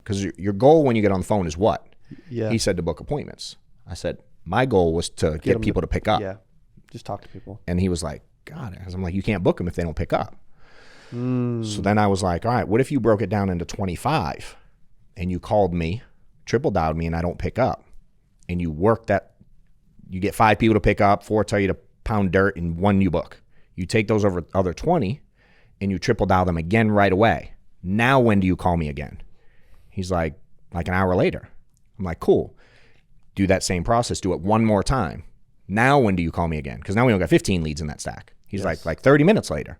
because your goal when you get on the phone is what? Yeah. He said to book appointments. I said, my goal was to get people to pick up. Yeah. Just talk to people. And he was like, God, I'm like, you can't book them if they don't pick up. So then I was like, all right, what if you broke it down into 25 and you called me, triple dialed me, and I don't pick up, and you work that, you get 5 people to pick up, 4 tell you to pound dirt, and 1 you book. You take those over other 20 and you triple dial them again right away. Now when do you call me again? He's like an hour later. I'm like, cool. Do that same process. Do it 1 more time. Now when do you call me again? Because now we only got 15 leads in that stack. He's like 30 minutes later.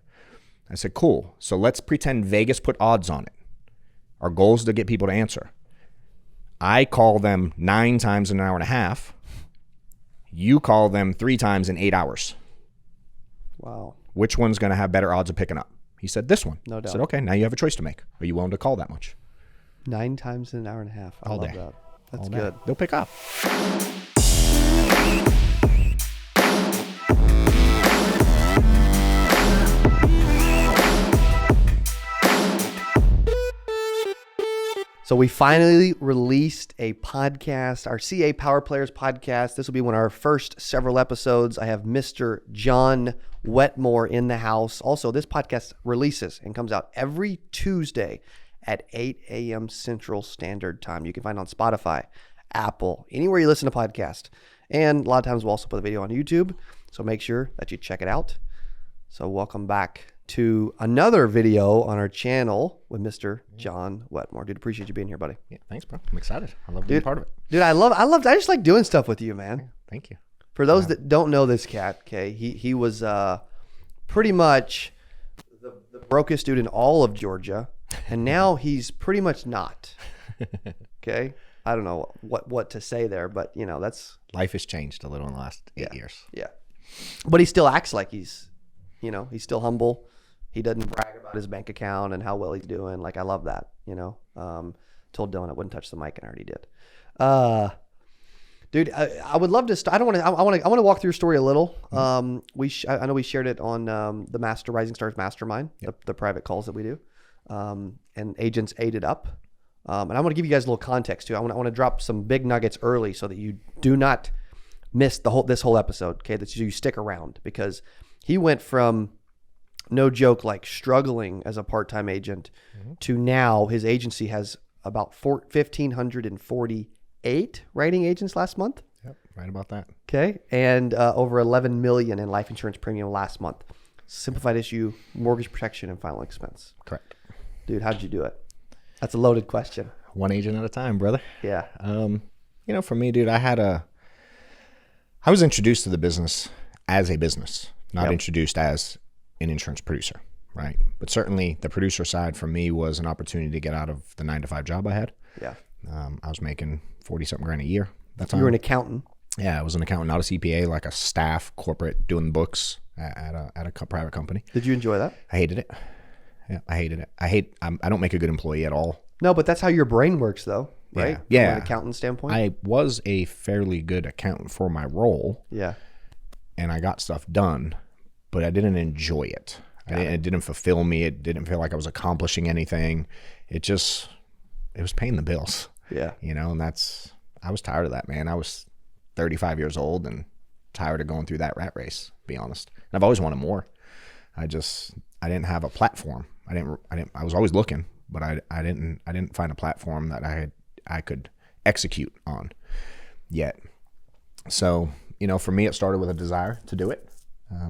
I said, cool. So let's pretend Vegas put odds on it. Our goal is to get people to answer. I call them 9 times in an hour and a half. You call them 3 times in 8 hours. Wow. Which one's going to have better odds of picking up? He said, this one. No doubt. I said, okay, now you have a choice to make. Are you willing to call that much? 9 times in an hour and a half. I love that. That's good. They'll pick up. So we finally released a podcast, our CA Power Players podcast. This will be one of our first several episodes. I have Mr. John Wetmore in the house. Also, this podcast releases and comes out every Tuesday at 8 a.m. Central Standard Time. You can find it on Spotify, Apple, anywhere you listen to podcasts. And a lot of times we'll also put the video on YouTube. So make sure that you check it out. So welcome back to another video on our channel with Mr. John Wetmore. Dude, appreciate you being here, buddy. Yeah, thanks, bro. I'm excited. I love being part of it. Dude, I just like doing stuff with you, man. Yeah, thank you. For those that don't know this cat, okay, he was pretty much the brokest dude in all of Georgia, and now he's pretty much not. Okay? I don't know what to say there, but you know, that's life has changed a little in the last 8 years. Yeah. But he still acts like he's still humble. He doesn't brag about his bank account and how well he's doing. Like, I love that, you know. Told Dylan I wouldn't touch the mic, and I already did. Dude, I would love to. I want to walk through your story a little. I know we shared it on the Rising Stars Mastermind, the private calls that we do, and agents ate it up. And I want to give you guys a little context too. I want to drop some big nuggets early so that you do not miss this whole episode. Okay, that you stick around, because he went from, no joke, like struggling as a part-time agent to now his agency has about 1,548 writing agents last month. Yep, right about that. Okay, and over 11 million in life insurance premium last month. Simplified issue, mortgage protection, and final expense. Correct. Dude, how'd you do it? That's a loaded question. One agent at a time, brother. Yeah. You know, for me, dude, I was introduced to the business as a business, not introduced as an insurance producer, right? But certainly the producer side for me was an opportunity to get out of the 9-to-5 job I had. Yeah. I was making 40-something grand a year that time. You were an accountant. Yeah, I was an accountant, not a CPA, like a staff corporate doing books at a private company. Did you enjoy that? I hated it. Yeah, I hated it. I don't make a good employee at all. No, but that's how your brain works, though, right? Yeah. From an accountant standpoint. I was a fairly good accountant for my role. Yeah. And I got stuff done, but I didn't enjoy it. It didn't fulfill me. It didn't feel like I was accomplishing anything. It was paying the bills. Yeah. You know, and I was tired of that, man. I was 35 years old and tired of going through that rat race, to be honest. And I've always wanted more. I didn't have a platform. I was always looking, but I didn't find a platform that I could execute on yet. So, you know, for me, it started with a desire to do it.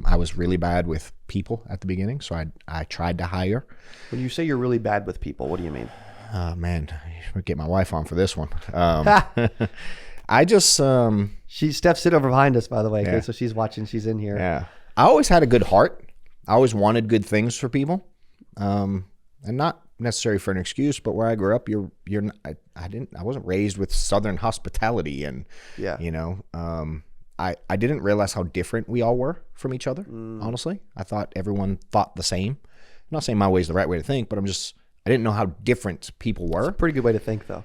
I was really bad with people at the beginning, so I tried to hire. When you say you're really bad with people, what do you mean? Man, you should get my wife on for this one. I just Steph's sitting over behind us, by the way. Okay, so she's watching. She's in here. Yeah, I always had a good heart. I always wanted good things for people, and not necessarily for an excuse, but where I grew up, I wasn't raised with Southern hospitality, and you know, I didn't realize how different we all were from each other. Honestly, I thought everyone thought the same. I'm not saying my way is the right way to think, but I didn't know how different people were. It's a pretty good way to think, though.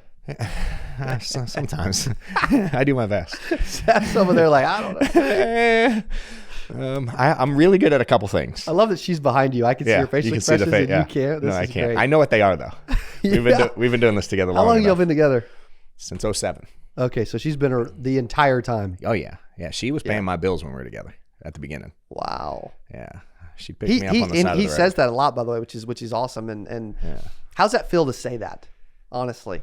Sometimes I do my best. Steph's over there like, I don't know. I'm really good at a couple things. I love that she's behind you. I can see your facial expressions, and you can't. No, I can't. Great. I know what they are, though. We've been doing this together long How long enough. y'all been together? Since '07. Okay, so she's been the entire time. Oh yeah. Yeah. She was paying my bills when we were together at the beginning. Wow. Yeah. She picked me up on the side of the road. He says that a lot, by the way, which is awesome. And how's that feel to say that? Honestly.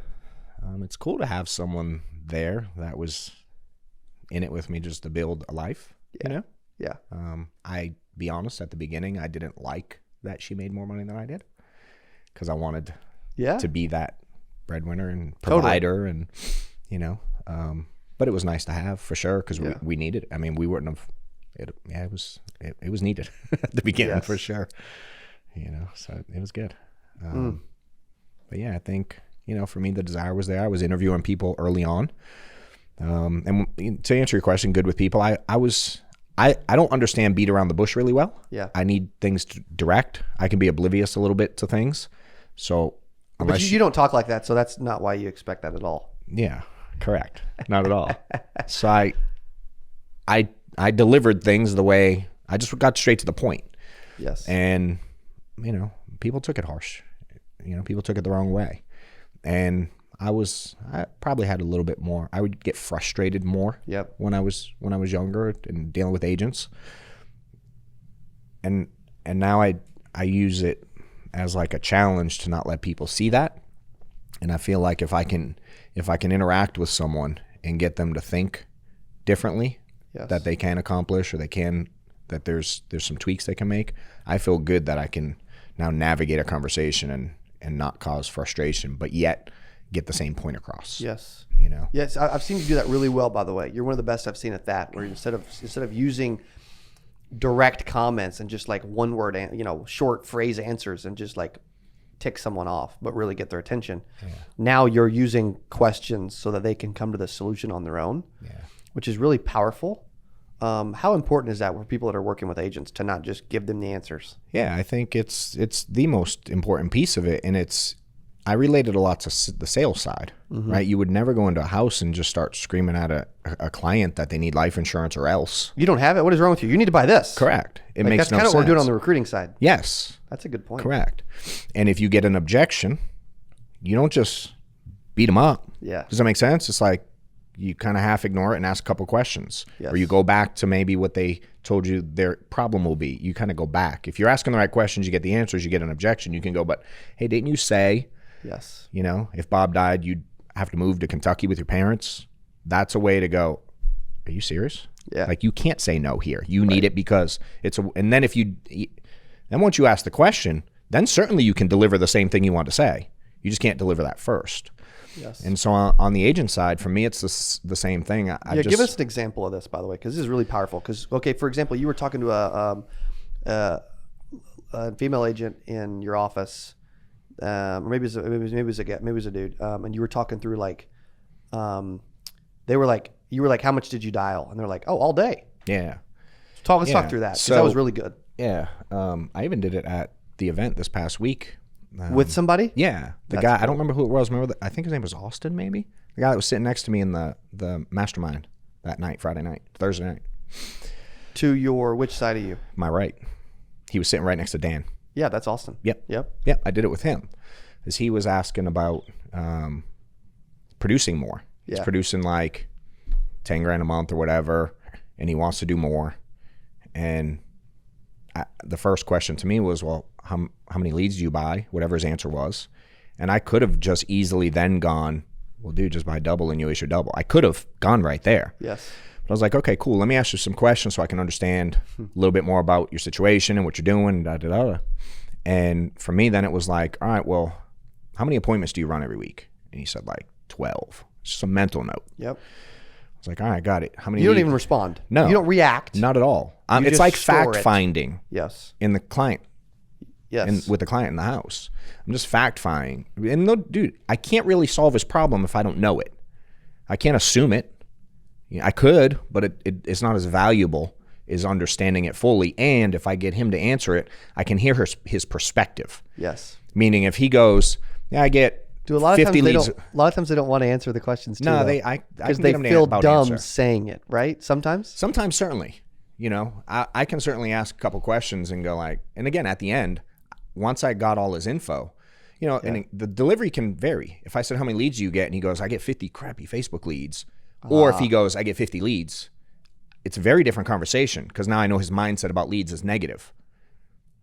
It's cool to have someone there that was in it with me just to build a life, you know? Yeah. I be honest, at the beginning, I didn't like that she made more money than I did because I wanted to be that breadwinner and provider and, you know, but it was nice to have for sure because we needed it. I mean, we wouldn't have, it was needed at the beginning for sure, you know, so it was good. But yeah, I think, you know, for me, the desire was there. I was interviewing people early on. And to answer your question, good with people, I don't understand beat around the bush really well. Yeah. I need things direct. I can be oblivious a little bit to things. So but you don't talk like that, so that's not why you expect that at all. Yeah, correct. Not at all. So I delivered things the way I just got straight to the point. Yes. And, you know, people took it harsh. You know, people took it the wrong way. And I probably had a little bit more. I would get frustrated more when I was younger and dealing with agents. And now I use it as like a challenge to not let people see that. And I feel like if I can interact with someone and get them to think differently, that they can accomplish or that there's some tweaks they can make, I feel good that I can now navigate a conversation and not cause frustration, but yet get the same point across. Yes. You know? Yes. I've seen you do that really well, by the way. You're one of the best I've seen at that, where instead of using direct comments and just like one word, short phrase answers and just like tick someone off, but really get their attention. Yeah. Now you're using questions so that they can come to the solution on their own, which is really powerful. How important is that for people that are working with agents to not just give them the answers? Yeah, I think it's the most important piece of it. And I related a lot to the sales side, right? You would never go into a house and just start screaming at a client that they need life insurance or else. You don't have it? What is wrong with you? You need to buy this. Correct. It makes no sense. That's kind of what we're doing on the recruiting side. Yes. That's a good point. Correct. And if you get an objection, you don't just beat them up. Yeah. Does that make sense? It's like you kind of half ignore it and ask a couple questions. Yes. Or you go back to maybe what they told you their problem will be. You kind of go back. If you're asking the right questions, you get the answers, you get an objection, you can go, but hey, didn't you say... Yes. You know, if Bob died, you'd have to move to Kentucky with your parents. That's a way to go, are you serious? Yeah. Like you can't say no here. You need it because and then then once you ask the question, then certainly you can deliver the same thing you want to say. You just can't deliver that first. Yes. And so on the agent side, for me, it's the same thing. Give us an example of this, by the way, because this is really powerful. Because, okay, for example, you were talking to a female agent in your office, or maybe it was a dude, and you were talking through like, you were like, how much did you dial? And they're like, oh, all day. Yeah. Let's talk through that, because that was really good. Yeah. I even did it at the event this past week. With somebody? Yeah. The guy, cool. I don't remember who it was. I think his name was Austin, maybe? The guy that was sitting next to me in the mastermind that night, Thursday night. To your, which side of you? My right. He was sitting right next to Dan. Yeah, that's Austin. Yep. I did it with him. Because he was asking about producing more. Yeah. He's producing like 10 grand a month or whatever, and he wants to do more. And the first question to me was, well, how many leads do you buy? Whatever his answer was. And I could have just easily then gone, well, dude, just buy double and you issue double. I could have gone right there. Yes. But I was like, okay, cool. Let me ask you some questions so I can understand a little bit more about your situation and what you're doing. And for me, then it was like, all right, well, how many appointments do you run every week? And he said like 12. It's just a mental note. Yep. I was like, all right, got it. How many? You don't even respond. No. You don't react. Not at all. It's like fact finding. Yes. In the client. Yes. And with the client in the house. I'm just fact finding. And no, dude, I can't really solve his problem if I don't know it. I can't assume it. I could, but it's not as valuable as understanding it fully. And if I get him to answer it, I can hear his perspective. Yes. Meaning if he goes, yeah, I get 50 leads. A lot of times they don't want to answer the questions too. No, because they feel dumb saying it, right? Sometimes? Sometimes, certainly. You know, I can certainly ask a couple questions and go like, and again, at the end, once I got all his info, You know, and the delivery can vary. If I said, how many leads do you get? And he goes, I get 50 crappy Facebook leads. Or if he goes, I get 50 leads, it's a very different conversation because now I know his mindset about leads is negative.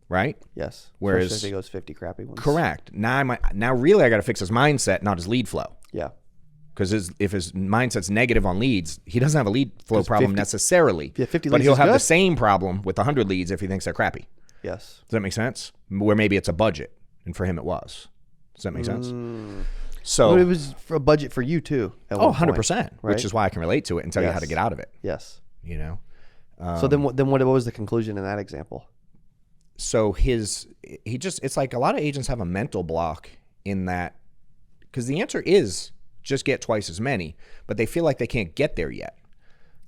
Right? Yes. Whereas especially if he goes 50 crappy ones. Correct. Now really I got to fix his mindset, not his lead flow. Yeah. Because if his mindset's negative on leads, he doesn't have a lead flow problem necessarily. Yeah, 50 but leads he'll is have good. the same problem with 100 leads if he thinks they're crappy. Yes. Does that make sense? Where maybe it's a budget, and for him it was. Does that make sense? So But it was for a budget for you too. At one 100%, point, right? which is why I can relate to it and tell you how to Yes. get out of it. Yes. You know. So then what was the conclusion in that example? So it's like a lot of agents have a mental block in that, because the answer is just get twice as many, but they feel like they can't get there yet.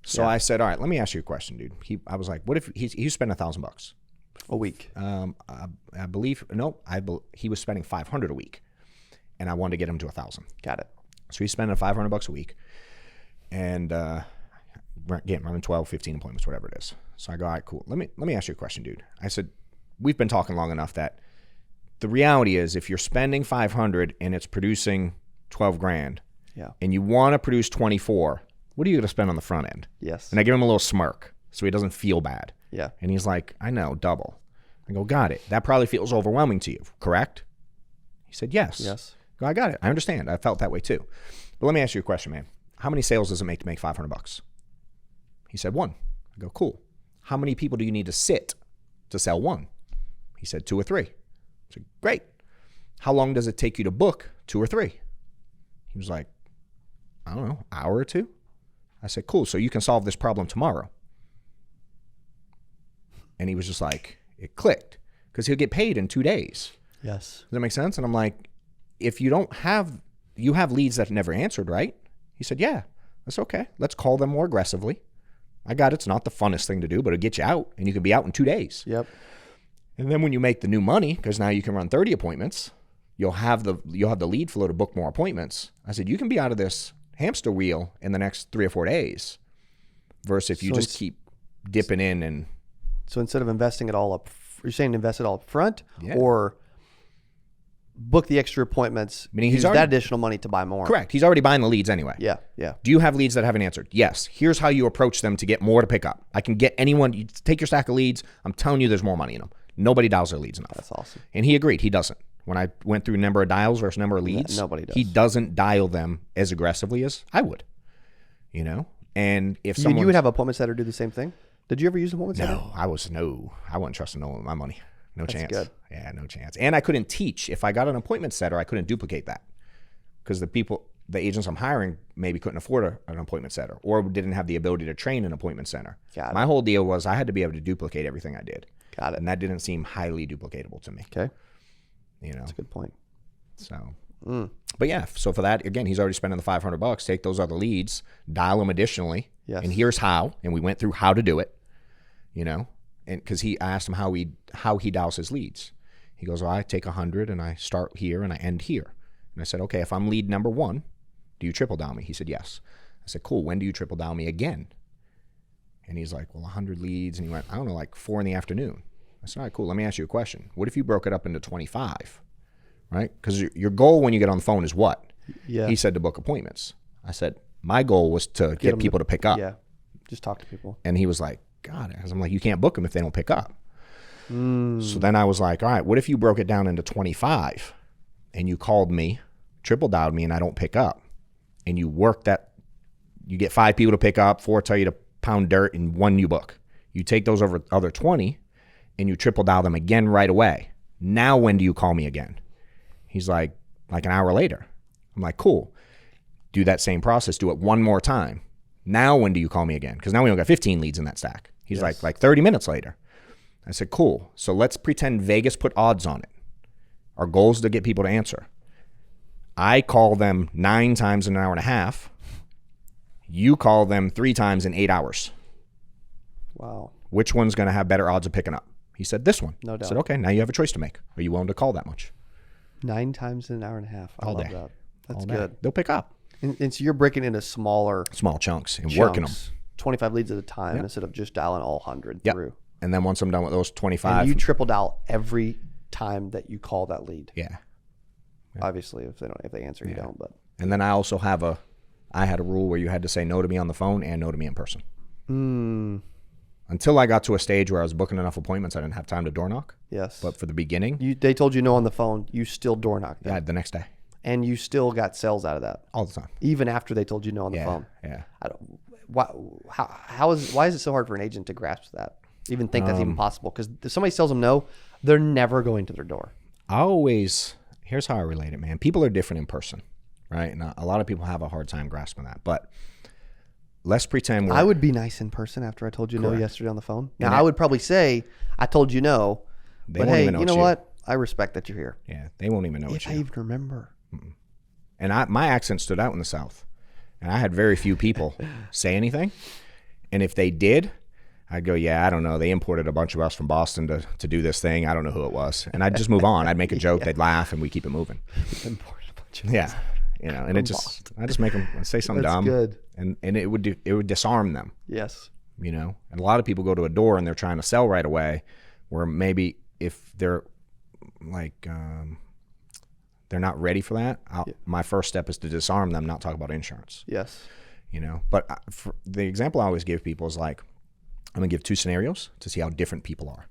So I said, all right, let me ask you a question, dude. I was like, what if he spent $1,000 a week? I believe he was spending $500 a week, and I wanted to get him to $1,000. Got it. So he's spending $500 a week, and again, running 12, 15 appointments, whatever it is. So I go, all right, cool. Let me ask you a question, dude. I said, we've been talking long enough that the reality is if you're spending 500 and it's producing 12 grand, and you want to produce 24, what are you going to spend on the front end? Yes. And I give him a little smirk so he doesn't feel bad. Yeah. And he's like, I know, double. I go, got it. That probably feels overwhelming to you, correct? He said, yes. Yes. I go, I got it. I understand. I felt that way too. But let me ask you a question, man. How many sales does it make to make $500? He said, 1. I go, cool. How many people do you need to sit to sell 1? He said 2 or 3. I said, great. How long does it take you to book 2 or 3? He was like, I don't know, hour or 2? I said, cool. So you can solve this problem tomorrow. And he was just like, it clicked, because he'll get paid in 2 days. Yes. Does that make sense? And I'm like, if you have leads that never answered, right? He said, yeah, that's okay. Let's call them more aggressively. I got it. It's not the funnest thing to do, but it'll get you out, and you can be out in 2 days. Yep. And then when you make the new money, because now you can run 30 appointments, you'll have the lead flow to book more appointments. I said, you can be out of this hamster wheel in the next 3 or 4 days, versus if you just keep dipping in. And so instead of investing it all up, you're saying invest it all up front, Yeah. or book the extra appointments, Meaning use that additional money to buy more. Correct. He's already buying the leads anyway. Yeah. Yeah. Do you have leads that haven't answered? Yes. Here's how you approach them to get more to pick up. I can get anyone. You take your stack of leads. I'm telling you, there's more money in them. Nobody dials their leads enough. That's awesome. And he agreed. He doesn't. When I went through number of dials versus number of leads, nobody does. He doesn't dial them as aggressively as I would. You know? And if someone... You would have appointment setter do the same thing? Did you ever use appointment setter? I wouldn't trust no one with my money. No chance. Good. Yeah, no chance. And I couldn't teach. If I got an appointment setter, I couldn't duplicate that, because the agents I'm hiring maybe couldn't afford an appointment setter, or didn't have the ability to train an appointment center. Got it. My whole deal was I had to be able to duplicate everything I did. Got it. And that didn't seem highly duplicatable to me. Okay. You know, That's a good point. so. But yeah, so for that, again, he's already spending the $500. Take those other leads, dial them additionally, and here's how. And we went through how to do it. You know, and because I asked him how he dials his leads. He goes, well, I take 100 and I start here and I end here. And I said, okay, if I'm lead number 1, do you triple dial me? He said, yes. I said, cool. When do you triple dial me again? And he's like, well, 100 leads. And he went, I don't know, like 4 in the afternoon. I said, all right, cool. Let me ask you a question. What if you broke it up into 25, right? Because your goal when you get on the phone is what? Yeah. He said to book appointments. I said, my goal was to get people to pick up. Yeah. Just talk to people. And he was like, God, I'm like, you can't book them if they don't pick up. So then I was like, all right, what if you broke it down into 25 and you called me, triple dialed me, and I don't pick up, and you work that, you get 5 people to pick up, 4 tell you to pound dirt, and 1 you book. You take those other 20 and you triple dial them again right away. Now when do you call me again? He's like an hour later. I'm like, cool. Do that same process. Do it 1 more time. Now when do you call me again? Because now we only got 15 leads in that stack. He's like 30 minutes later. I said, cool. So let's pretend Vegas put odds on it. Our goal is to get people to answer. I call them 9 times in an hour and a half. You call them 3 times in 8 hours. Wow. Which one's going to have better odds of picking up? He said, this one. No doubt. I said, okay, now you have a choice to make. Are you willing to call that much? 9 times in an hour and a half. I All love day. that. That's All day. good. They'll pick up. And so you're breaking into small chunks and working them. 25 leads at a time instead of just dialing all 100 through. And then once I'm done with those 25. And you triple dial every time that you call that lead. Yeah. Obviously, if they answer, you don't. But and then I also I had a rule where you had to say no to me on the phone and no to me in person. Until I got to a stage where I was booking enough appointments, I didn't have time to door knock. Yes. But for the beginning, they told you no on the phone. You still door knocked them. yeah, the next day, and you still got sales out of that all the time, even after they told you no on the phone. Yeah. Why is it so hard for an agent to grasp that? Even think that's even possible? Because if somebody tells them no, they're never going to their door. Here's how I relate it, man. People are different in person, right? And a lot of people have a hard time grasping that. But let's pretend I would be nice in person after I told you no yesterday on the phone. Now, And I would probably say, I told you no, They but won't hey, even know you it's know you. what? I respect that you're here. Yeah, they won't even know If it's I you. even remember. And my accent stood out in the South. And I had very few people say anything. And if they did, I'd go, yeah, I don't know. They imported a bunch of us from Boston to do this thing. I don't know who it was. And I'd just move on. I'd make a joke. They'd laugh, and we keep it moving. Imported a bunch of Yeah. And I just make them say something That's dumb. good. And it would disarm them. Yes. And a lot of people go to a door and they're trying to sell right away, where maybe if they're like, they're not ready for that. My first step is to disarm them, not talk about insurance. Yes. But for the example I always give people is like, I'm going to give two scenarios to see how different people are.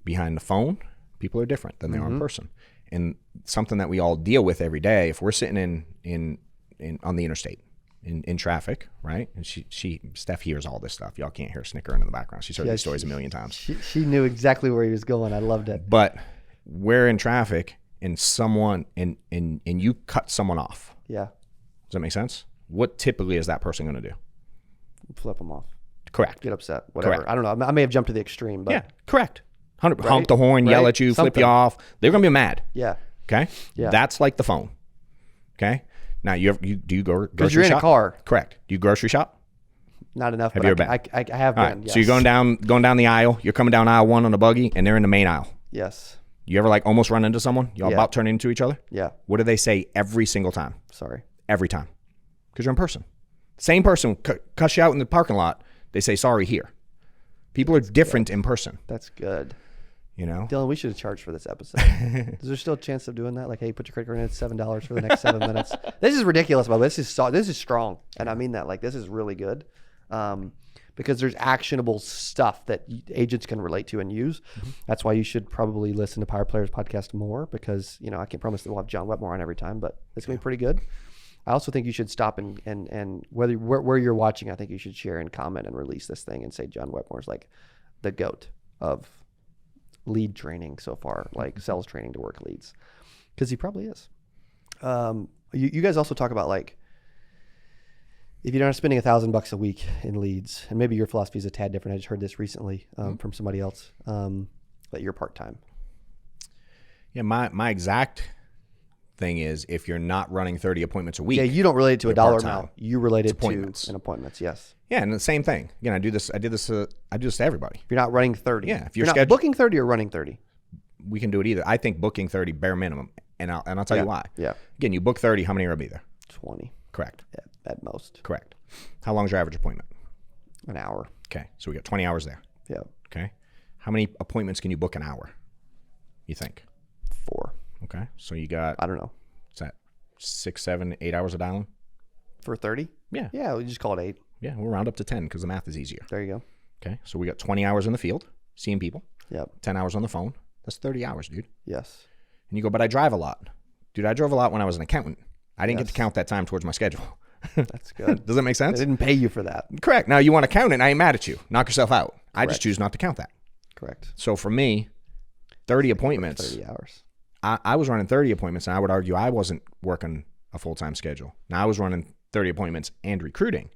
Behind the phone, people are different than they are in person. And something that we all deal with every day, if we're sitting in on the interstate in traffic, right? And Steph hears all this stuff. Y'all can't hear her snickering in the background. She's heard these stories a million times. She knew exactly where he was going. I loved it. But we're in traffic and someone and you cut someone off. Yeah. Does that make sense? What typically is that person going to do? Flip them off. Correct. Get upset. Whatever. Correct. I don't know. I may have jumped to the extreme, but Yeah, correct. Honk the horn, yell at you, flip you off. They're going to be mad. yeah. Okay? Yeah. That's like the phone. Okay? Now, do you go grocery shop? Because you're in a car. Correct. Do you grocery shop? Not enough. Have but you ever been? I have All been. right. Yes. So you're going down the aisle. You're coming down aisle 1 on a buggy, and they're in the main aisle. Yes. You ever like almost run into someone? Y'all about turn into each other? Yeah. What do they say every single time? Sorry. Every time. Because you're in person. Same person cuss you out in the parking lot. They say sorry here. People are different in person. That's good. You know? Dylan, we should have charged for this episode. Is there still a chance of doing that? Like, hey, put your credit card in, it's $7 for the next 7 minutes. This is ridiculous, but this is strong, and I mean that. Like, this is really good, because there's actionable stuff that agents can relate to and use. That's why you should probably listen to Power Players podcast more, because I can't promise that we'll have John Wetmore on every time, but it's gonna be pretty good. I also think you should stop and where you're watching, I think you should share and comment and release this thing and say John Wetmore's like the GOAT of lead training so far, like sales training to work leads, because he probably is. You guys also talk about, like, if you're not spending $1,000 a week in leads, and maybe your philosophy is a tad different. I just heard this recently from somebody else, that you're part-time. Yeah, my exact thing is, if you're not running 30 appointments a week. Yeah, you don't relate it to a dollar part-time. amount. You relate it appointments. to appointments. Yes. Yeah, and the same thing. Again, I do this to everybody. If you're not running 30. Yeah, if you're you're not booking 30 or running 30. We can do it either. I think booking 30 bare minimum, and I'll tell you why. Yeah. Again, you book 30, how many are going to be there? 20. Correct. At most. Correct. How long's your average appointment? An hour. Okay, so we got 20 hours there. Yeah. Okay. How many appointments can you book an hour, you think? 4. Okay, so you got, I don't know. what's that, 6, 7, 8 hours of dialing? For 30? Yeah. Yeah, we just call it 8. Yeah, we'll round up to 10 because the math is easier. There you go. Okay, so we got 20 hours in the field, seeing people. Yep. 10 hours on the phone. That's 30 hours, dude. Yes. And you go, but I drive a lot. Dude, I drove a lot when I was an accountant. I didn't get to count that time towards my schedule. That's good. Does that make I sense? didn't pay you for that. Correct. Now, you want to count it, I ain't mad at you. Knock yourself out. I just choose not to count that. Correct. So for me, 30 appointments. 30 hours. I was running 30 appointments, and I would argue I wasn't working a full-time schedule. Now, I was running 30 appointments and recruiting.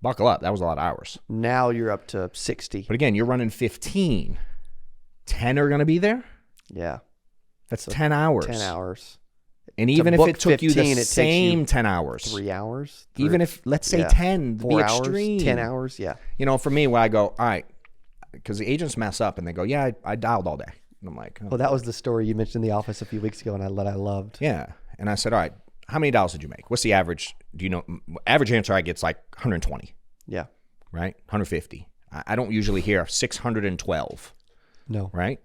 Buckle up. That was a lot of hours. Now you're up to 60. But again, you're running 15. 10 are going to be there? Yeah. That's 10 hours. 10 hours. And even if book it took 15, you the it takes same you 10 hours. 3 hours. Even if, let's say 10, to 4 be hours, extreme. 10 hours, yeah. For me, where I go, all right, because the agents mess up and they go, yeah, I dialed all day. And I'm like, oh. Well, that was the story you mentioned in the office a few weeks ago, and I loved. Yeah. And I said, all right, how many dials did you make? What's the average? Do you know? Average answer I get's like 120. Yeah. Right? 150. I don't usually hear 612. No. Right?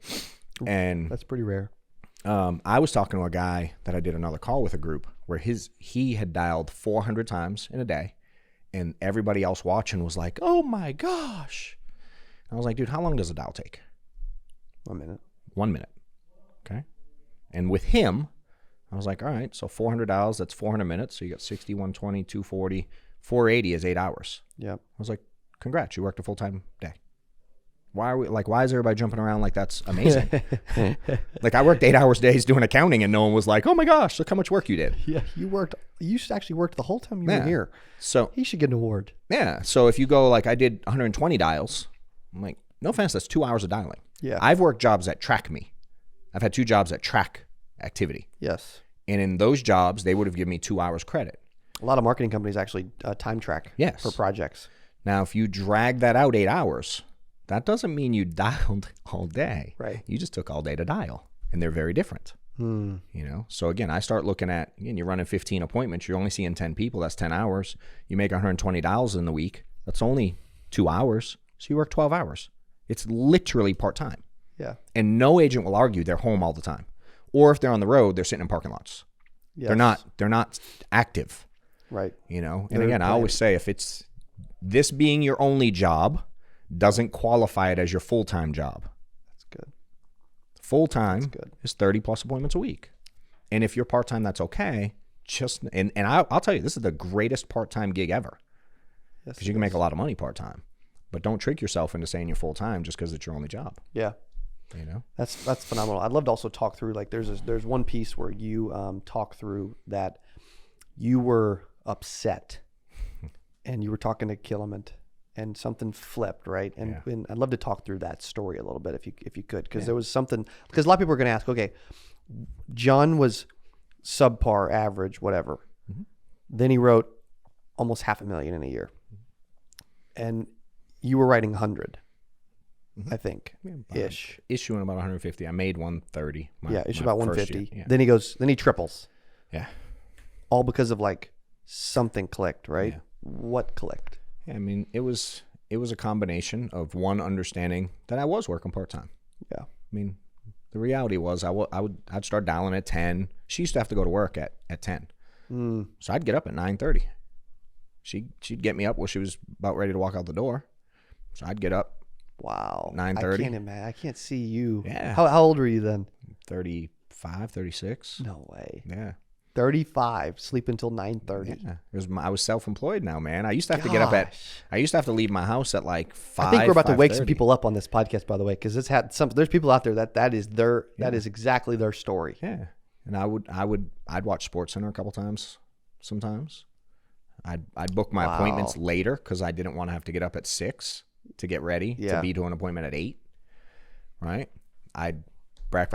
And that's pretty rare. I was talking to a guy that I did another call with a group where he had dialed 400 times in a day, and everybody else watching was like, "Oh my gosh!" I was like, "Dude, how long does a dial take?" 1 minute. 1 minute. Okay. And with him, I was like, all right, so 400 dials, that's 400 minutes. So you got 60, 120, 240, 480 is 8 hours. Yep. I was like, congrats, you worked a full-time day. Why is everybody jumping around like that's amazing? Like I worked 8 hours days doing accounting and no one was like, oh my gosh, look how much work you did. Yeah, you actually worked the whole time you were here. So he should get an award. Yeah. So if you go like I did 120 dials, I'm like, no offense, that's 2 hours of dialing. Yeah. I've worked jobs that track me. I've had 2 jobs that track activity. Yes. And in those jobs, they would have given me 2 hours credit. A lot of marketing companies actually time track for projects. Now, if you drag that out 8 hours, that doesn't mean you dialed all day. Right. You just took all day to dial, and they're very different. You know. So again, I start looking at you're running 15 appointments. You're only seeing 10 people. That's 10 hours. You make 120 dials in the week. That's only 2 hours. So you work 12 hours. It's literally part time. Yeah. And no agent will argue they're home all the time, or if they're on the road, they're sitting in parking lots. Yes. They're not active. Right. You know. And again, I always say if it's this being your only job doesn't qualify it as your full-time job. That's good. Full-time is 30 plus appointments a week. And if you're part-time, that's okay. And I'll tell you, this is the greatest part-time gig ever. Yes, because you can make a lot of money part-time. But don't trick yourself into saying you're full-time just because it's your only job. Yeah. You know? That's phenomenal. I'd love to also talk through, like there's one piece where you talk through that you were upset and you were talking to Killamant and something flipped, right? And I'd love to talk through that story a little bit if you could, because there was something, because a lot of people are going to ask, okay, John was subpar, average, whatever. Mm-hmm. Then he wrote almost $500,000 in a year. And you were writing 100, I think, ish. Issuing about 150. I made 130. Issue about 150. Yeah. Then he triples. Yeah. All because of like something clicked, right? Yeah. What clicked? Yeah, I mean, it was a combination of one, understanding that I was working part-time. Yeah. I mean, the reality was I'd start dialing at 10. She used to have to go to work at 10. So I'd get up at 9:30. She'd get me up when she was about ready to walk out the door. So I'd get up. Wow. 9:30. I can't imagine. I can't see you. Yeah. How old were you then? 35, 36. No way. Yeah. 35, sleep until 9:30. Yeah. I was self-employed now, man. I used to have to get up I used to have to leave my house at like 5. I think we're about to wake some people up on this podcast, by the way, because there's people out there that is exactly their story. Yeah. And I'd watch SportsCenter a couple times sometimes. I'd book my appointments later because I didn't want to have to get up at 6 to get ready to be to an appointment at 8. Right? I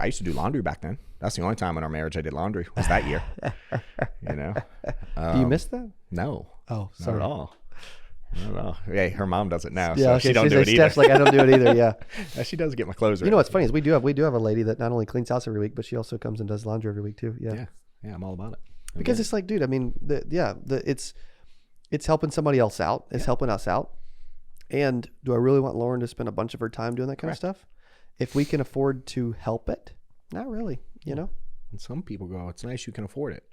used to do laundry back then. That's the only time in our marriage I did laundry was that year. You know. Do you miss that? No. Oh, sorry. Not at all. Not at all. Hey, her mom does it now, yeah, so okay, she don't do it either. Steph's like, I don't do it either. Yeah. She does get my clothes ready. You know what's funny is we do have a lady that not only cleans house every week, but she also comes and does laundry every week too. Yeah. Yeah, I'm all about it. Because it's like, dude, I mean, it's helping somebody else out. It's helping us out. And do I really want Lauren to spend a bunch of her time doing that kind of stuff? If we can afford to help it, not really, you know? And some people go, it's nice you can afford it.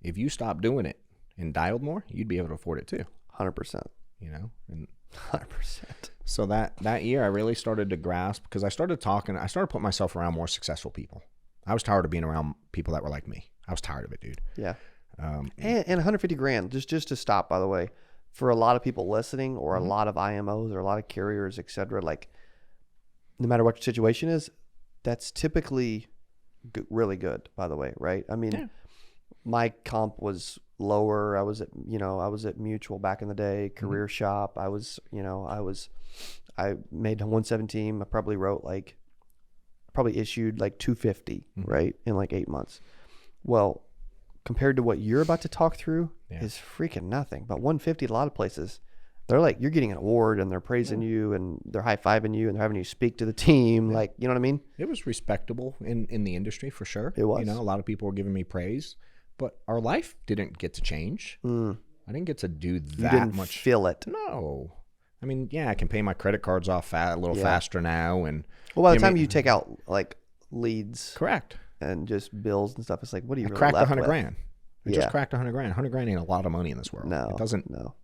If you stopped doing it and dialed more, you'd be able to afford it too. 100%. You know? And 100%. So that year I really started to grasp, because I started putting myself around more successful people. I was tired of being around people that were like me. I was tired of it, dude. Yeah. And $150,000, just to stop, by the way, for a lot of people listening, or a lot of IMOs or a lot of carriers, et cetera, like no matter what your situation is, that's typically really good, by the way, right? I mean, my comp was lower. I was at Mutual back in the day, Career Shop. I made 117. I probably issued like 250, right, in like 8 months. Well, compared to what you're about to talk through is freaking nothing. But 150, a lot of places, they're like, you're getting an award and they're praising you and they're high-fiving you and they're having you speak to the team. Like, you know what I mean? It was respectable in the industry for sure. It was. You know, a lot of people were giving me praise, but our life didn't get to change. I didn't get to do that you didn't much. Feel it. No. I mean, I can pay my credit cards off a little faster now. And well, by the time you take out like leads. Correct. and just bills and stuff. It's like, what are you I really cracked left 100 with? grand. I just cracked 100 grand. 100 grand ain't a lot of money in this world. No, it doesn't. No,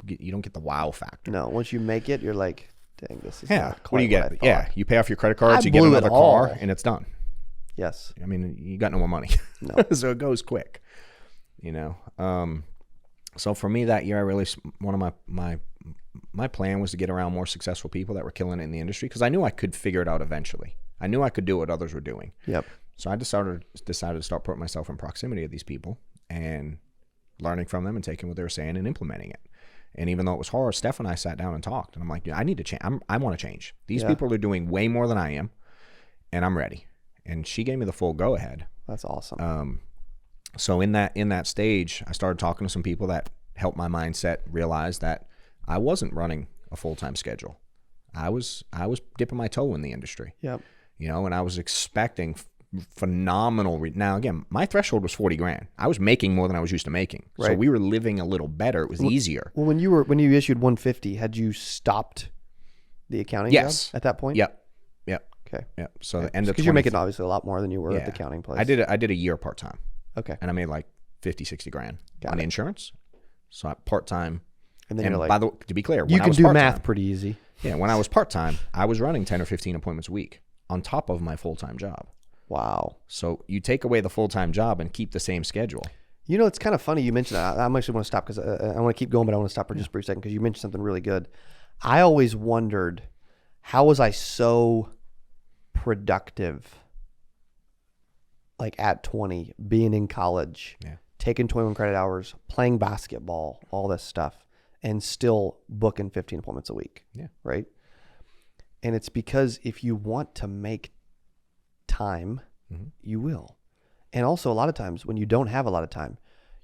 you don't get the wow factor. no. Once you make it, you're like, dang, this is Yeah. not What do quite you get? I Yeah. thought. You pay off your credit cards. I You get blew it another all. car, and it's done. Yes. I mean, you got no more money. No. So it goes quick. So for me that year, I really one of my plan was to get around more successful people that were killing it in the industry, because I knew I could figure it out eventually. I knew I could do what others were doing. Yep. So I decided to start putting myself in proximity of these people and learning from them and taking what they were saying and implementing it. And even though it was hard, Steph and I sat down and talked, and I'm like, I need to change. I want to change. These people are doing way more than I am, and I'm ready. And she gave me the full go ahead. That's awesome. So in that stage, I started talking to some people that helped my mindset realize that I wasn't running a full-time schedule. I was dipping my toe in the industry. Yep. And I was expecting phenomenal. Now again, my threshold was 40 grand. I was making more than I was used to making. Right. So we were living a little better. It was easier. Well, when you issued 150, had you stopped the accounting job at that point? Yep. Okay. Yep. So the end of because you're making obviously a lot more than you were at the accounting place. I did a year part-time. Okay. And I made like 50, 60 grand on it. insurance. So part-time. And then you're like, by the way, to be clear, when you I can was do part-time, math pretty easy. Yeah, when I was part-time, I was running 10 or 15 appointments a week on top of my full-time job. Wow. So you take away the full-time job and keep the same schedule. It's kind of funny you mentioned that. I actually want to stop because I want to keep going, but I want to stop for just a brief second because you mentioned something really good. I always wondered, how was I so productive, like at 20, being in college, taking 21 credit hours, playing basketball, all this stuff, and still booking 15 appointments a week. Yeah. Right. And it's because if you want to make time, you will. And also a lot of times when you don't have a lot of time,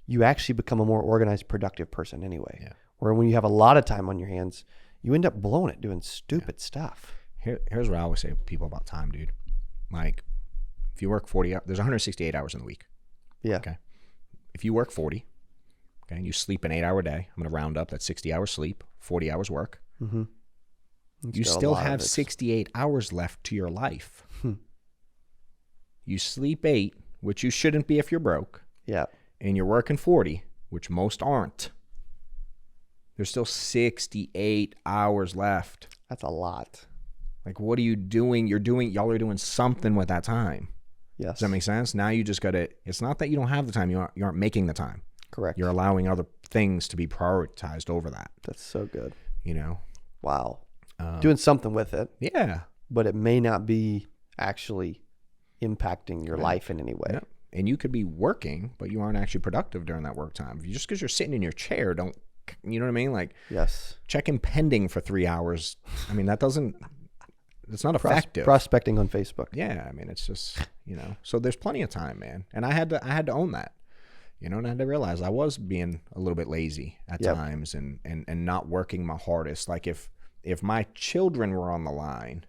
you actually become a more organized, productive person anyway. Yeah. Where when you have a lot of time on your hands, you end up blowing it doing stupid stuff. Here's what I always say to people about time, dude. Like, if you work 40 hours, there's 168 hours in the week. Yeah. Okay. If you work 40, okay, and you sleep an 8-hour day, I'm going to round up, that's 60 hours sleep, 40 hours work. Mm-hmm. You still have 68 hours left to your life. You sleep 8, which you shouldn't be if you're broke. Yeah. And you're working 40, which most aren't. There's still 68 hours left. That's a lot. Like, what are you doing? Y'all are doing something with that time. Yes. Does that make sense? Now you just got to, it's not that you don't have the time. You aren't making the time. Correct. You're allowing other things to be prioritized over that. That's so good. Wow. Doing something with it. Yeah. But it may not be actually impacting your life in any way. Yeah. And you could be working, but you aren't actually productive during that work time. Just because you're sitting in your chair, don't, you know what I mean? Like, yes. Checking pending for 3 hours. I mean, it's not effective. Prospecting on Facebook. Yeah. I mean, it's just, so there's plenty of time, man. And I had to own that, and I had to realize I was being a little bit lazy at times and not working my hardest. Like if my children were on the line,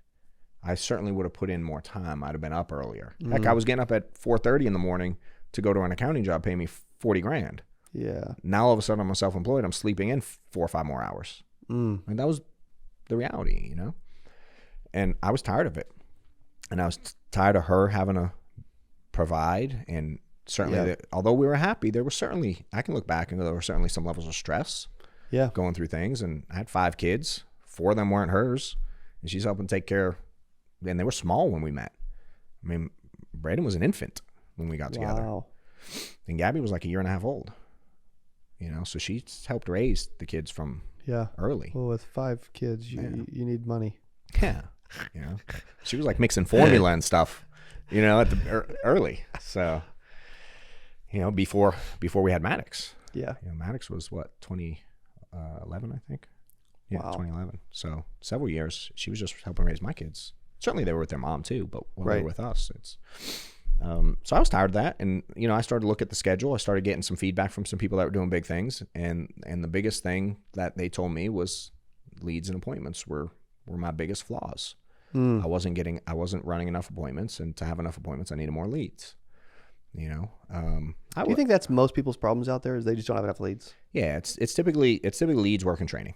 I certainly would have put in more time. I'd have been up earlier. Heck, I was getting up at 4:30 in the morning to go to an accounting job, pay me 40 grand. Yeah. Now all of a sudden I'm self-employed. I'm sleeping in 4 or 5 more hours. And that was the reality, And I was tired of it. And I was tired of her having to provide. And certainly, although we were happy, there was certainly, I can look back and there were certainly some levels of stress going through things. And I had 5 kids. 4 of them weren't hers. And she's helping take care. And they were small when we met. I mean, Braden was an infant when we got together. Wow. And Gabby was like a year and a half old. So she helped raise the kids from early. Well, with 5 kids, you need money. Yeah. She was like mixing formula and stuff, at the early. So, before we had Maddox. Yeah. Maddox was what, 2011, I think. Yeah, wow. 2011. So several years, she was just helping raise my kids. Certainly they were with their mom too, but when they were with us, it's. So I was tired of that, and I started to look at the schedule. I started getting some feedback from some people that were doing big things, and the biggest thing that they told me was leads and appointments were my biggest flaws. I wasn't running enough appointments, and to have enough appointments, I needed more leads. Do you think that's most people's problems out there? Is they just don't have enough leads? Yeah, it's typically leads, work, and training.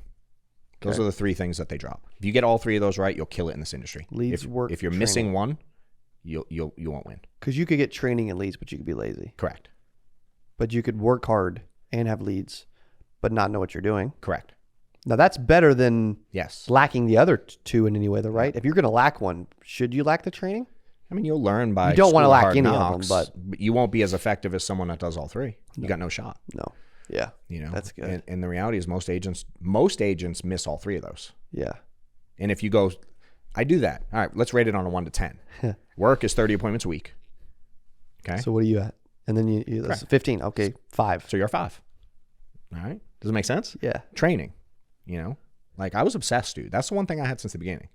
Those are the 3 things that they drop. If you get all 3 of those right, you'll kill it in this industry. Leads, work, if you're training. missing one, you won't win. Because you could get training and leads, but you could be lazy. Correct. But you could work hard and have leads, but not know what you're doing. Correct. Now, that's better than Yes. lacking the other two in any way, though, right? If you're going to lack one, should you lack the training? I mean, you'll learn by You don't want to school of lack hard any knocks, of them, but you won't be as effective as someone that does all three. You got no shot. No. Yeah. You know, That's good. And the reality is most agents miss all three of those. Yeah. And if you go, I do that. All right, let's rate it on a 1 to 10. Work is 30 appointments a week. Okay. So what are you at? And then you that's 15. Okay. 5. So you're a 5. All right. Does it make sense? Yeah. Training, you know, like I was obsessed, dude. That's the one thing I had since the beginning.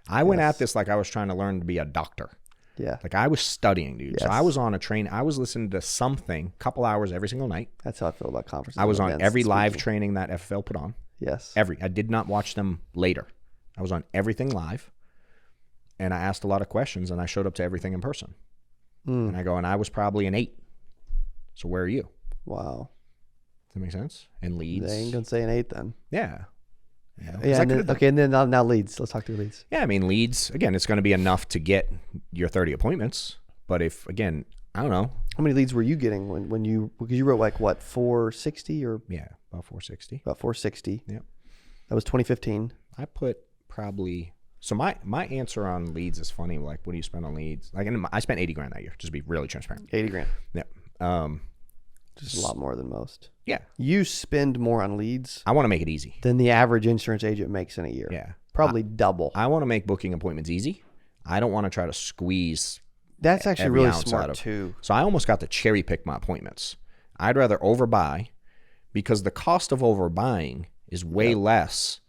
I went at this like I was trying to learn to be a doctor. Yeah. Like I was studying, dude. Yes. So I was on a train. I was listening to something a couple hours every single night. That's how I feel about conferences. I was and on events every and live speaking. training that FFL put on. Yes. I did not watch them later. I was on everything live, and I asked a lot of questions, and I showed up to everything in person. And I go, and I was probably an 8. So where are you? Wow. Does that make sense? And leads. They ain't going to say an 8 then. Yeah. You know, 'cause Yeah. I And then, could've- okay. And then now leads. Let's talk to leads. Yeah, I mean, leads, again, it's going to be enough to get your 30 appointments. But if, again, I don't know. How many leads were you getting when you, because you wrote like what, 460 or Yeah, about 460. about 460? Yep. That was 2015. I put probably, so my answer on leads is funny. Like, what do you spend on leads? Like, I spent 80 grand that year, just to be really transparent. 80 grand. Yeah. Just a lot more than most. Yeah. You spend more on leads I want to make it easy. than the average insurance agent makes in a year. Yeah. Probably double. I want to make booking appointments easy. I don't want to try to squeeze. That's actually every really ounce smart out of- too. So I almost got to cherry pick my appointments. I'd rather overbuy because the cost of overbuying is way less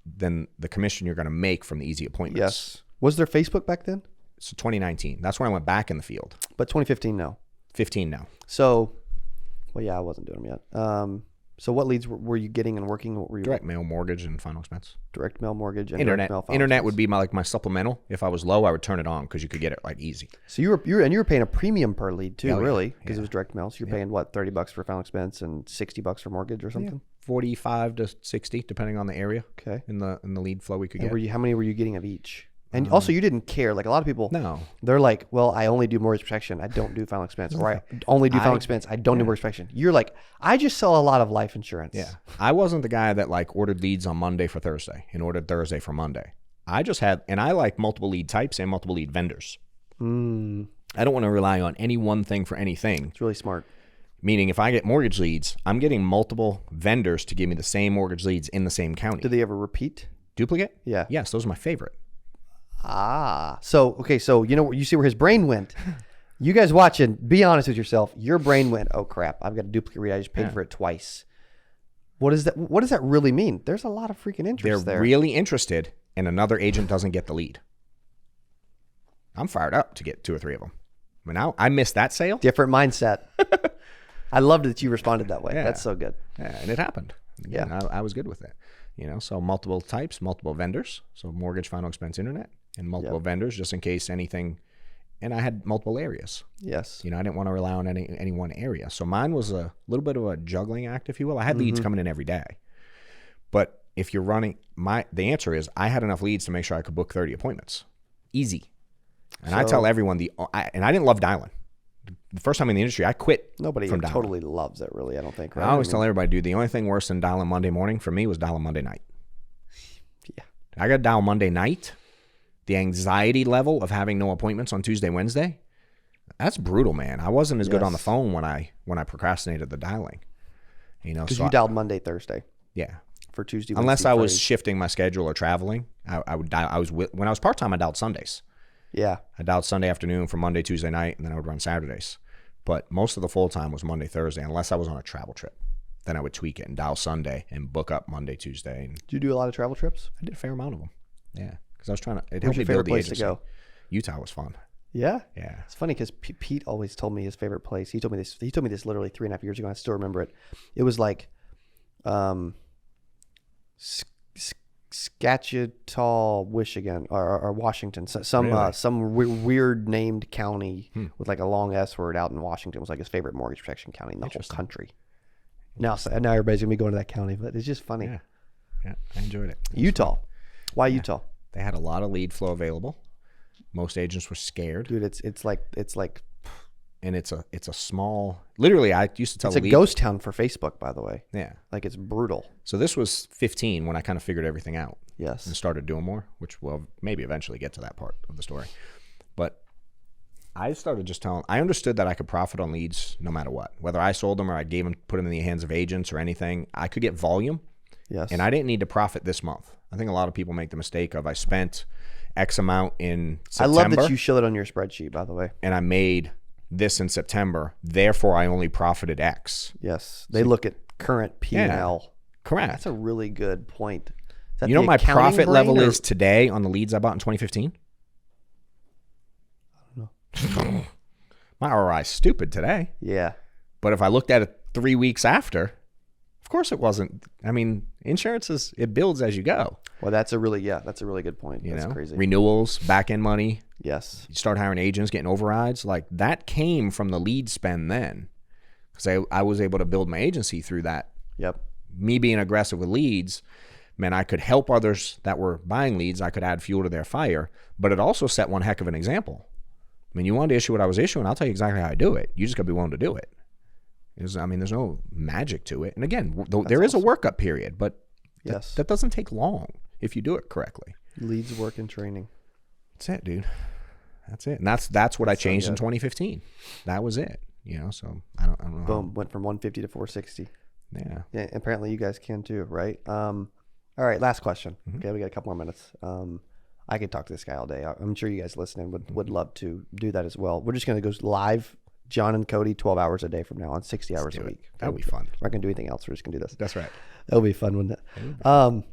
than the commission you're going to make from the easy appointments. Yes. Was there Facebook back then? So 2019, that's when I went back in the field. But 2015, no. 15 now. So, well, yeah, I wasn't doing them yet. So what leads were you getting and working? What were you Direct mail, mortgage, and final expense. direct mail mortgage and Internet. direct mail file Internet expense? would be my supplemental. If I was low, I would turn it on because you could get it like easy. So you were paying a premium per lead too, Oh, yeah. really, because Yeah. it was direct mail. So you're paying what, $30 for final expense and $60 for mortgage or something? 45 to 60, depending on the area Okay. in the lead flow we could And get. how many were you getting of each? And also, you didn't care. Like a lot of people, No. they're like, well, I only do mortgage protection. I don't do final expense. Or I only do final expense. I don't do mortgage protection. You're like, I just sell a lot of life insurance. Yeah. I wasn't the guy that like ordered leads on Monday for Thursday and ordered Thursday for Monday. I just had, and I like multiple lead types and multiple lead vendors. I don't want to rely on any one thing for anything. It's really smart. Meaning if I get mortgage leads, I'm getting multiple vendors to give me the same mortgage leads in the same county. Do they ever repeat? Duplicate? Yeah. Yes, those are my favorite. So, okay. So, you see where his brain went. You guys watching, be honest with yourself. Your brain went, oh crap, I've got a duplicate read. I just paid for it twice. What does that really mean? There's a lot of freaking interest They're there. really interested and another agent doesn't get the lead. I'm fired up to get 2 or 3 of them. But now I missed that sale. Different mindset. I loved that you responded that way. Yeah. That's so good. Yeah, and it happened. Again, Yeah. I was good with it. So multiple types, multiple vendors. So mortgage, final expense, internet, and multiple vendors just in case anything. And I had multiple areas. Yes. I didn't want to rely on any one area. So mine was a little bit of a juggling act, if you will. I had leads coming in every day. But if you're running, the answer is I had enough leads to make sure I could book 30 appointments. Easy. And I tell everyone and I didn't love dialing. The first time in the industry, I quit. Nobody from dialing. totally loves it, really, I don't think. Right? I always tell everybody, dude, the only thing worse than dialing Monday morning for me was dialing Monday night. Yeah. I got to dial Monday night. The anxiety level of having no appointments on Tuesday, Wednesday, that's brutal, man. I wasn't as good on the phone when I procrastinated the dialing. Because you dialed Monday, Thursday yeah. for Tuesday, Unless Wednesday, I was Friday. shifting my schedule or traveling, I would dial. When I was part-time, I dialed Sundays. Yeah. I dialed Sunday afternoon for Monday, Tuesday night, and then I would run Saturdays. But most of the full time was Monday, Thursday, unless I was on a travel trip. Then I would tweak it and dial Sunday and book up Monday, Tuesday. And Did you do a lot of travel trips? I did a fair amount of them. Yeah, because I was trying to. It Where's helped your me favorite build the place to agency. go? Utah was fun. Yeah. Yeah. It's funny because Pete always told me his favorite place. He told me this literally 3.5 years ago. I still remember it. It was like, Scatchitall, Michigan, or Washington. Some weird named county with like a long S word out in Washington was like his favorite mortgage protection county in the whole country. Now everybody's gonna be going to that county, but it's just funny. Yeah, I enjoyed it. Utah. Why Utah? They had a lot of lead flow available. Most agents were scared. Dude, it's like And it's a small, literally, I used to tell it's a ghost town for Facebook, by the way. Yeah. Like, it's brutal. So this was 15 when I kind of figured everything out. Yes. And started doing more, which we'll maybe eventually get to that part of the story. But I started just telling, I understood that I could profit on leads no matter what. Whether I sold them or I put them in the hands of agents or anything, I could get volume. Yes. And I didn't need to profit this month. I think a lot of people make the mistake of I spent X amount in September. I love that you show it on your spreadsheet, by the way. And I made this in September. Therefore, I only profited X. Yes. They look at current P&L. Yeah, correct. That's a really good point. Is that You know the what my accounting profit brain, level or- is today on the leads I bought in 2015? I don't know. My ROI is stupid today. Yeah. But if I looked at it 3 weeks after, of course it wasn't. I mean, insurance it builds as you go. Well, that's a really good point. You That's know, crazy. renewals, back end money. Yes. You start hiring agents, getting overrides. Like that came from the lead spend then, because I was able to build my agency through that. Yep. Me being aggressive with leads, man, I could help others that were buying leads. I could add fuel to their fire, but it also set one heck of an example. I mean, you wanted to issue what I was issuing, I'll tell you exactly how I do it. You just got to be willing to do it. There's no magic to it. And again, there is a workup period, but Yes. that doesn't take long if you do it correctly. Leads, work, and training. That's it, dude. That's it. And that's what I changed in good. 2015. That was it. You know, so I don't know. Boom. Went from 150 to 460. Yeah. Yeah. Apparently you guys can too, right? All right. Last question. Mm-hmm. Okay. We got a couple more minutes. I could talk to this guy all day. I'm sure you guys listening would love to do that as well. We're just going to go live, John and Cody, 12 hours a day from now on, 60 hours a week. That'll be fun. We're not going to do anything else. We're just going to do this. That's right. That'll be fun, wouldn't it?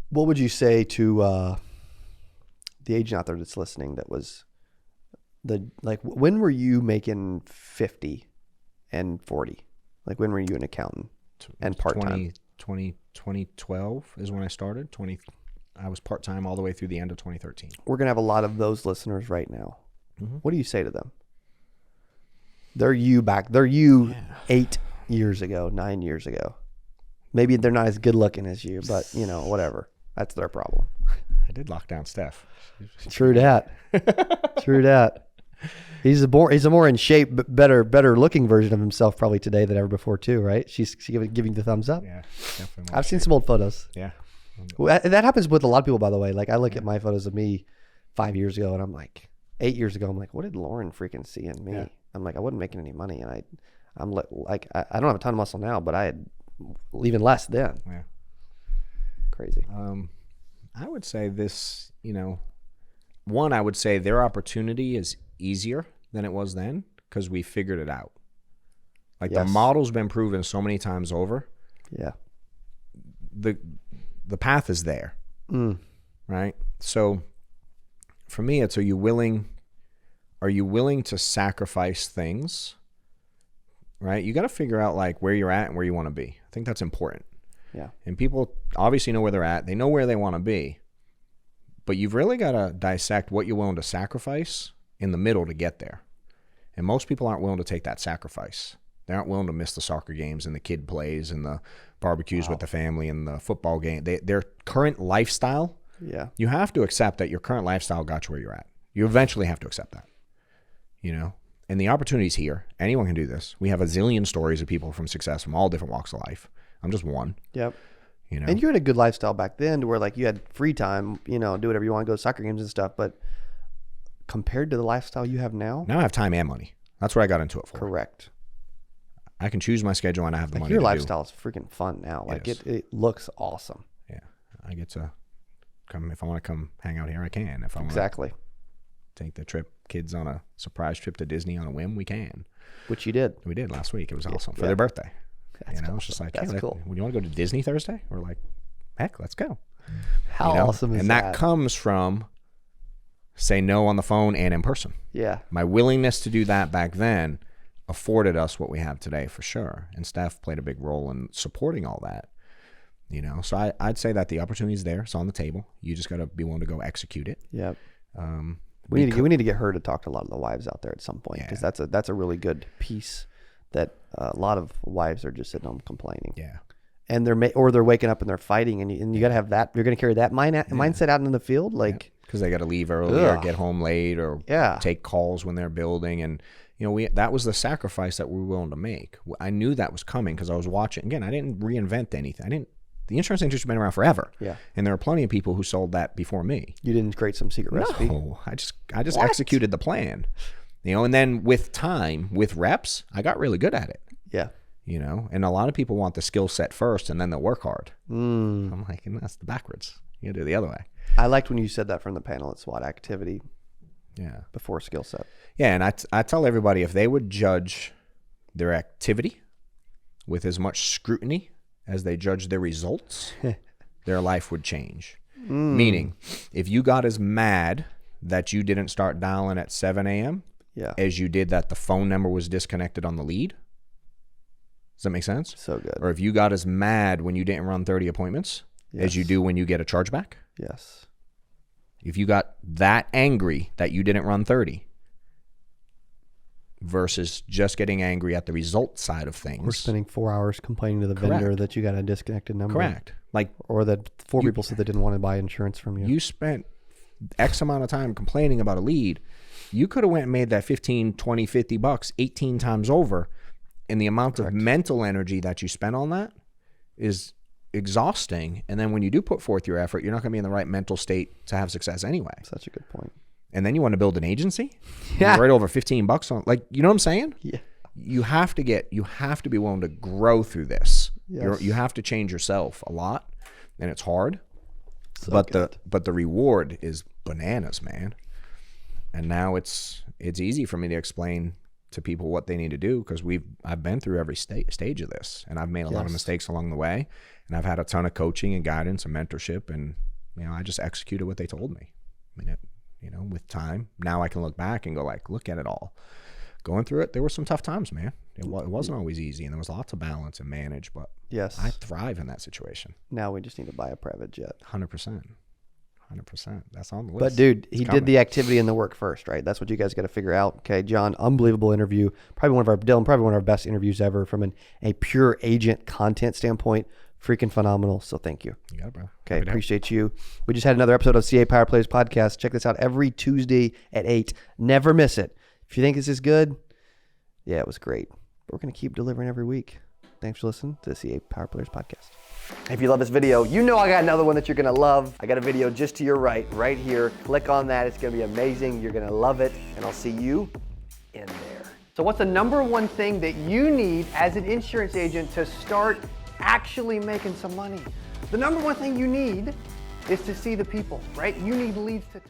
What would you say to the agent out there that's listening that was when were you making 50 and 40? Like, when were you an accountant and part-time? 2012 is when I started. I was part-time all the way through the end of 2013. We're going to have a lot of those listeners right now. Mm-hmm. What do you say to them? They're you 8 years ago, 9 years ago. Maybe they're not as good looking as you, but whatever. That's their problem. I did lock down Steph. True that. True that. He's a more in shape, but better looking version of himself probably today than ever before too, right? She's giving the thumbs up. Yeah, definitely. I've seen some old photos. Yeah. Well, that happens with a lot of people, by the way. Like, I look at my photos of me 5 years ago, and I'm like, 8 years ago, I'm like, what did Lauren freaking see in me? Yeah. I'm like, I wasn't making any money, and I'm like, I don't have a ton of muscle now, but I had even less then. Yeah. Crazy. I would say this, one, I would say their opportunity is easier than it was then because we figured it out. Like, the model's been proven so many times over. Yeah. The path is there. Right? So for me, it's are you willing to sacrifice things? Right? You got to figure out like where you're at and where you want to be. I think that's important. Yeah. And people obviously know where they're at. They know where they want to be. But you've really got to dissect what you're willing to sacrifice in the middle to get there. And most people aren't willing to take that sacrifice. They aren't willing to miss the soccer games and the kid plays and the barbecues with the family and the football game. Their current lifestyle, you have to accept that your current lifestyle got you where you're at. You eventually have to accept that, And the opportunity's here. Anyone can do this. We have a zillion stories of people from success from all different walks of life. I'm just one. Yep. And you had a good lifestyle back then to where like you had free time, do whatever you want, go to soccer games and stuff. But compared to the lifestyle you have now I have time and money. That's what I got into it for. Correct. I can choose my schedule and I have the money your to lifestyle is freaking fun now. Like it looks awesome. Yeah. I get to come, if I want to come hang out here, I can. If I want to take the kids on a surprise trip to Disney on a whim, we can. Which you did. We did last week. It was awesome for their birthday. That's awesome. It's just like, that's cool. Would you want to go to Disney Thursday? We're like, heck, let's go. How awesome is that? And that comes from say no on the phone and in person. Yeah. My willingness to do that back then afforded us what we have today for sure. And Steph played a big role in supporting all that. So I'd say that the opportunity is there. It's on the table. You just got to be willing to go execute it. Yep. We need to get her to talk to a lot of the wives out there at some point because that's a really good piece that a lot of wives are just sitting home complaining. Yeah. And they're waking up and they're fighting and you got to have that. You're going to carry that mindset out into the field. Like, because they got to leave early or get home late or Yeah. take calls when they're building. And, you know, that was the sacrifice that we were willing to make. I knew that was coming because I was watching. Again, I didn't reinvent anything. The insurance industry's been around forever. Yeah. And there are plenty of people who sold that before me. You didn't create some secret recipe. No, I just executed the plan. You know, and then with time, with reps, I got really good at it. Yeah. You know, and a lot of people want the skill set first and then they'll work hard. I'm like, that's backwards. You gotta do it the other way. I liked when you said that from the panel at SWAT, activity before skill set. Yeah, and I tell everybody if they would judge their activity with as much scrutiny as they judge their results, their life would change. Meaning, if you got as mad that you didn't start dialing at 7 a.m. As you did that the phone number was disconnected on the lead, does that make sense? So good. Or if you got as mad when you didn't run 30 appointments as you do when you get a chargeback. Yes. If you got that angry that you didn't run 30 versus just getting angry at the result side of things. We're spending 4 hours complaining to the vendor that you got a disconnected number. Correct. Or that 4 people said they didn't want to buy insurance from you. You spent X amount of time complaining about a lead. You could have went and made that 15, 20, 50 bucks 18 times over. And the amount of mental energy that you spent on that is exhausting. And then when you do put forth your effort, you're not going to be in the right mental state to have success anyway. Such a good point. And then you want to build an agency? Yeah. Right over 15 bucks on, you know what I'm saying? Yeah. You have to be willing to grow through this. Yes. You have to change yourself a lot, and it's hard. So but good. the reward is bananas, man. And now it's easy for me to explain to people what they need to do because I've been through every stage of this, and I've made a lot of mistakes along the way, and I've had a ton of coaching and guidance and mentorship, and I just executed what they told me. With time, now I can look back and go look at it all. Going through it, there were some tough times, man. It wasn't always easy, and there was lots of balance and manage, but I thrive in that situation. Now we just need to buy a private jet. 100%. That's on the list. But dude, he did the activity and the work first, right? That's what you guys got to figure out. Okay, John, unbelievable interview. Probably one of our best interviews ever from a pure agent content standpoint. Freaking phenomenal. So thank you. You got it, bro. Okay, appreciate you. We just had another episode of CA Power Players Podcast. Check this out every Tuesday at 8. Never miss it. If you think this is good, yeah, it was great. But we're going to keep delivering every week. Thanks for listening to the CA Power Players Podcast. If you love this video, you know I got another one that you're going to love. I got a video just to your right here. Click on that. It's going to be amazing. You're going to love it. And I'll see you in there. So what's the number one thing that you need as an insurance agent to start actually making some money? The number one thing you need is to see the people, right? You need leads to talk.